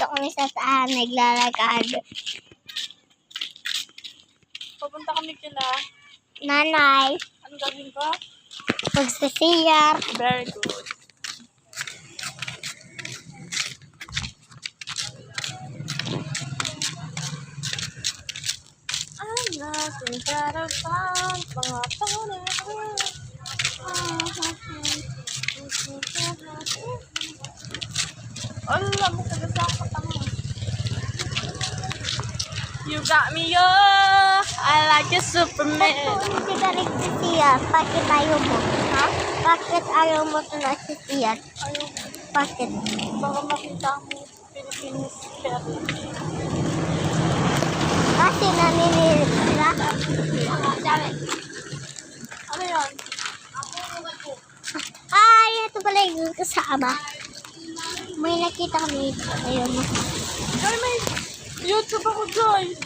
Dito kami sa saan naglalakad. Papunta kami kila. Nanay, Anong gagawin ko? magsisiyar. Very good. I'm nothing better than mga Allah, mo kagasakot ako. You got me, yo! I like you, Superman. Hindi ka nagsisiyar. Bakit ayaw mo? Ha? Bakit ayaw mo ito nagsisiyar? Ayaw. Bakit? Baka makita mo Philippines ferry. Kasi naninilig sila. Ano yan? Ay, ito pala yung kasama. May nakita kami. Ayun mo. Ay, may YouTube ako, guys.